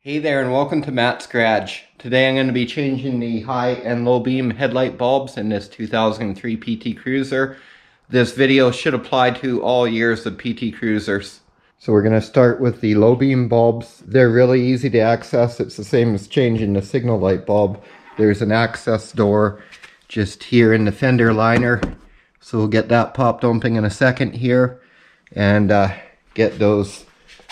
Hey there and welcome to Matt's Garage. Today I'm going to be changing the high and low beam headlight bulbs in this 2003 PT Cruiser. This video should apply to all years of PT Cruisers. So we're going to start with the low beam bulbs. They're really easy to access. It's the same as changing the signal light bulb. There's an access door just here in the fender liner. So we'll get that popped open in a second here and get those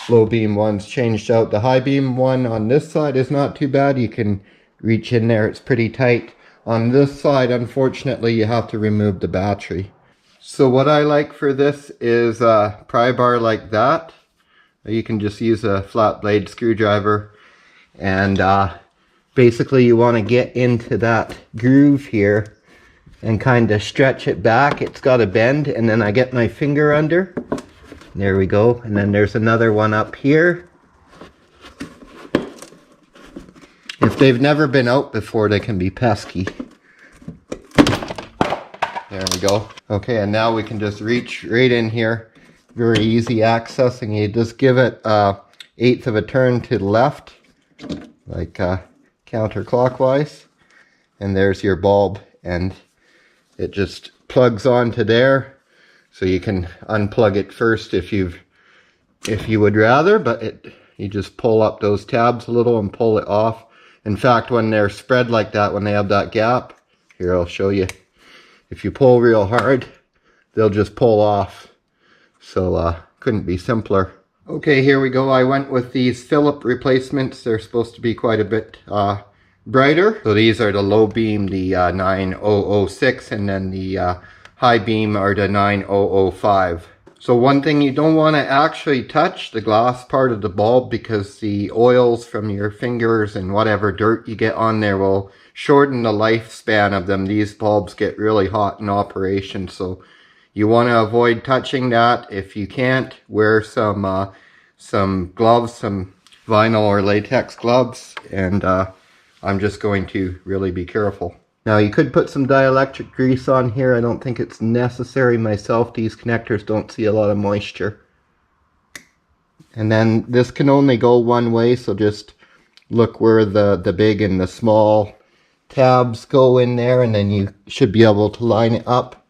low beam ones changed out. The high beam one on this side is not too bad. You can reach in there, it's pretty tight. On this side, unfortunately, you have to remove the battery. So what I like for this is a pry bar like that. You can just use a flat blade screwdriver, and basically you want to get into that groove here and kind of stretch it back. It's got a bend, and then I get my finger under. There we go. And then there's another one up here. If they've never been out before, they can be pesky. There we go. Okay, and now we can just reach right in here. Very easy accessing. You just give it 1/8 of a turn to the left, like counterclockwise. And there's your bulb, and it just plugs onto there. So you can unplug it first if you would rather, but you just pull up those tabs a little and pull it off. In fact, when they're spread like that, when they have that gap, here I'll show you. If you pull real hard, they'll just pull off. So couldn't be simpler. Okay, here we go. I went with these Phillip replacements. They're supposed to be quite a bit brighter. So these are the low beam, the 9006, and then the high beam are the 9005. So one thing you don't want to actually touch, the glass part of the bulb, because the oils from your fingers and whatever dirt you get on there will shorten the lifespan of them. These bulbs get really hot in operation, so you want to avoid touching that. If you can't, wear some gloves, some vinyl or latex gloves, and I'm just going to really be careful. Now you could put some dielectric grease on here. I don't think it's necessary myself. These connectors don't see a lot of moisture. And then this can only go one way, so just look where the big and the small tabs go in there, and then you should be able to line it up.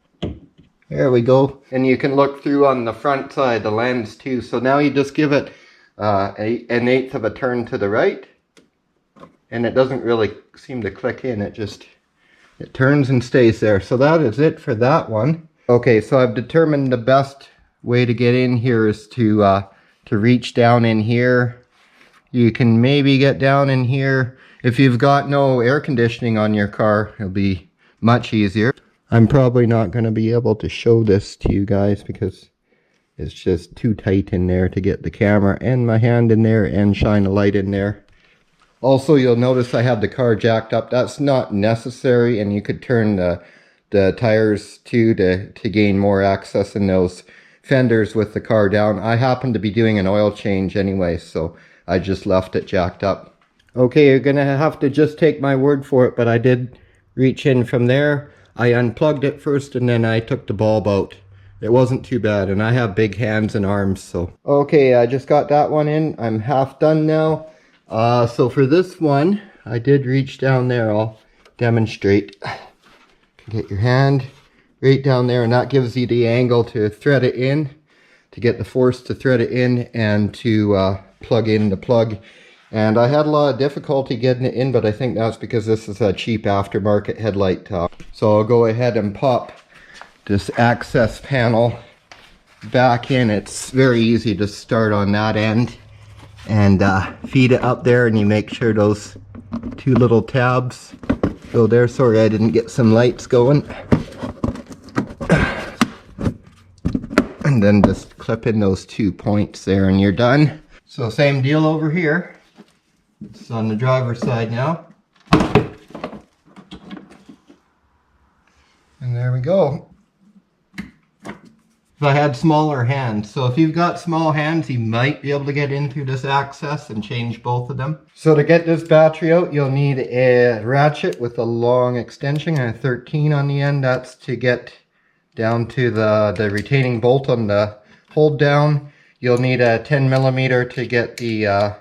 There we go. And you can look through on the front side, the lens too. So now you just give it an 1/8 of a turn to the right, and it doesn't really seem to click in. It turns and stays there. So that is it for that one. Okay, so I've determined the best way to get in here is to reach down in here. You can maybe get down in here. If you've got no air conditioning on your car, it'll be much easier. I'm probably not going to be able to show this to you guys because it's just too tight in there to get the camera and my hand in there and shine a light in there. Also, you'll notice I have the car jacked up. That's not necessary, and you could turn the tires too to gain more access in those fenders with the car down. I happen to be doing an oil change anyway, so I just left it jacked up. Okay, you're going to have to just take my word for it, but I did reach in from there. I unplugged it first, and then I took the bulb out. It wasn't too bad, and I have big hands and arms, so. Okay, I just got that one in. I'm half done now. So for this one, I did reach down there. I'll demonstrate. Get your hand right down there, and that gives you the angle to thread it in, to get the force to thread it in and to plug in the plug. And I had a lot of difficulty getting it in, but I think that's because this is a cheap aftermarket headlight top. So I'll go ahead and pop this access panel back in. It's very easy to start on that end and feed it up there, and you make sure those two little tabs go there. Sorry, I didn't get some lights going. And then just clip in those 2 points there and you're done. So same deal over here. It's on the driver's side now. And there we go. I had smaller hands, so if you've got small hands, you might be able to get in through this access and change both of them. So to get this battery out, you'll need a ratchet with a long extension and a 13 on the end. That's to get down to the retaining bolt on the hold down. You'll need a 10 millimeter to get the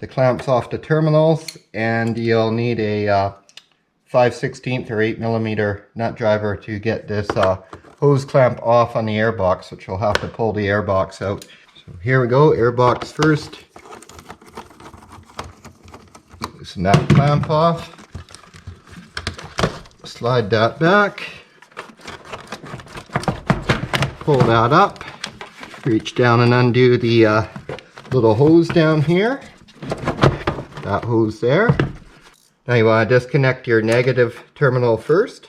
the clamps off the terminals, and you'll need a 5/16 or 8mm nut driver to get this hose clamp off on the airbox, which you'll have to pull the airbox out. So here we go, airbox first. Loosen that clamp off. Slide that back. Pull that up. Reach down and undo the little hose down here. That hose there. Now you want to disconnect your negative terminal first.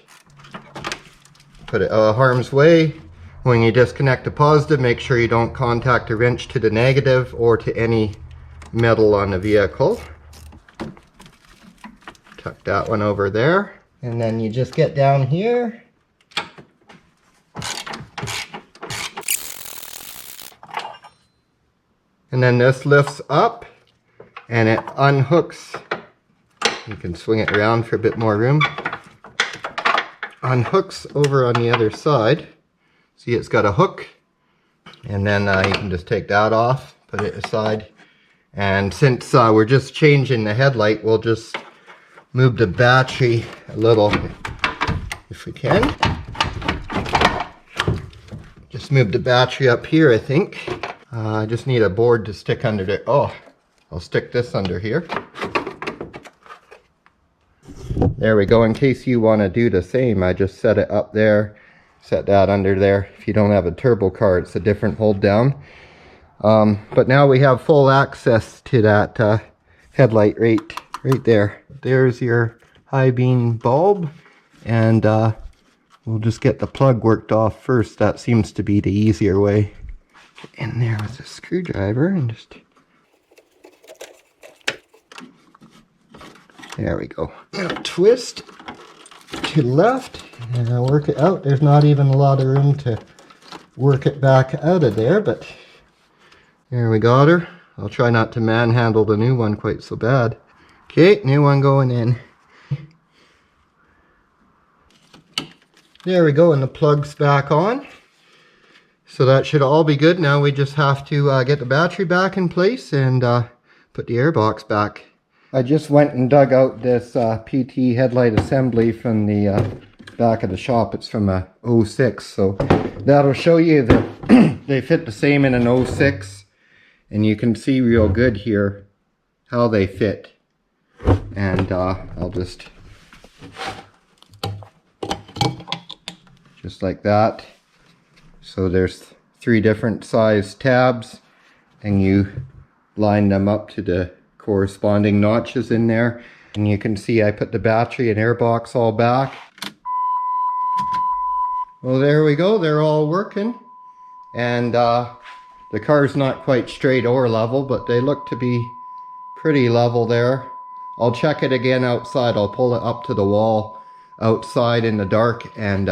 Put it out of harm's way. When you disconnect the positive, make sure you don't contact a wrench to the negative or to any metal on the vehicle. Tuck that one over there. And then you just get down here. And then this lifts up and it unhooks. You can swing it around for a bit more room. Unhooks over on the other side. See, it's got a hook. And then you can just take that off, put it aside. And since we're just changing the headlight, we'll just move the battery a little, if we can. Just move the battery up here, I think. I just need a board to stick under there. Oh, I'll stick this under here. There we go. In case you want to do the same, I just set it up there, set that under there. If you don't have a turbo car, it's a different hold down. But now we have full access to that headlight right there. There's your high beam bulb, and we'll just get the plug worked off first. That seems to be the easier way. Get in there with a screwdriver and just... There we go. Now twist to the left and I'll work it out. There's not even a lot of room to work it back out of there, but there we got her. I'll try not to manhandle the new one quite so bad. Okay, new one going in. There we go, and the plug's back on. So that should all be good. Now we just have to get the battery back in place and put the airbox back. I just went and dug out this PT Headlight Assembly from the back of the shop. It's from a 06, so that'll show you that they fit the same in an 06, and you can see real good here how they fit. And I'll just like that. So there's 3 different size tabs, and you line them up to the corresponding notches in there. And you can see I put the battery and airbox all back. Well, there we go. They're all working. And the car's not quite straight or level, but they look to be pretty level there. I'll check it again outside. I'll pull it up to the wall outside in the dark and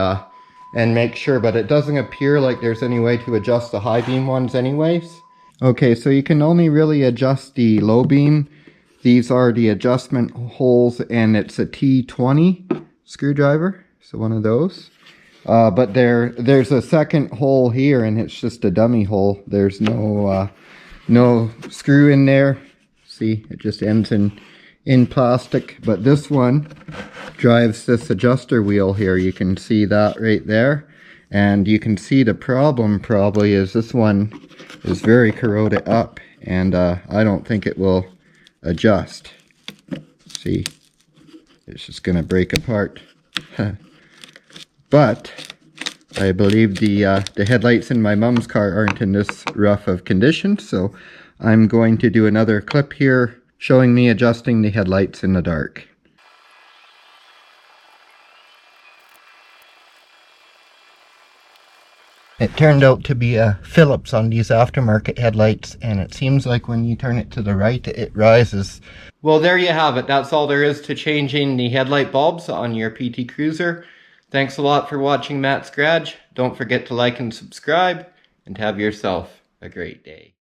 make sure, but it doesn't appear like there's any way to adjust the high beam ones anyways. Okay, so you can only really adjust the low beam. These are the adjustment holes, and it's a T20 screwdriver, so one of those. But there's a second hole here, and it's just a dummy hole. There's no screw in there. See, it just ends in plastic. But this one drives this adjuster wheel here. You can see that right there. And you can see the problem probably is this one is very corroded up, and I don't think it will adjust. See, it's just going to break apart. But I believe the headlights in my mom's car aren't in this rough of condition, so I'm going to do another clip here showing me adjusting the headlights in the dark. It turned out to be a Phillips on these aftermarket headlights, and it seems like when you turn it to the right, it rises. Well, there you have it. That's all there is to changing the headlight bulbs on your PT Cruiser. Thanks a lot for watching Matt's Garage. Don't forget to like and subscribe, and have yourself a great day.